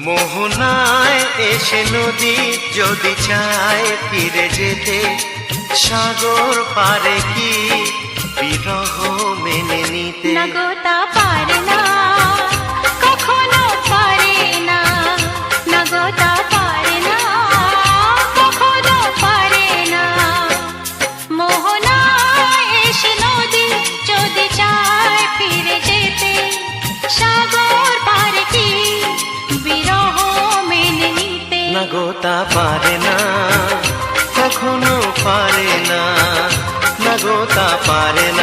মোহনায় এসে নদী যদি চায় ফিরে যেতে, সাগর পারে কি বিরহ মেনে নিতে? না গো তা পারে না, কখনো পারে না। না গো তা পারে না, কখনো পারে না। মোহনায় এসে নদী যদি চায় ফিরে যেতে, সাগর পারে কি বিরহ মেনে নিতে? না গো তা পারে না, কখনো পারে না। না গো তা পারে না।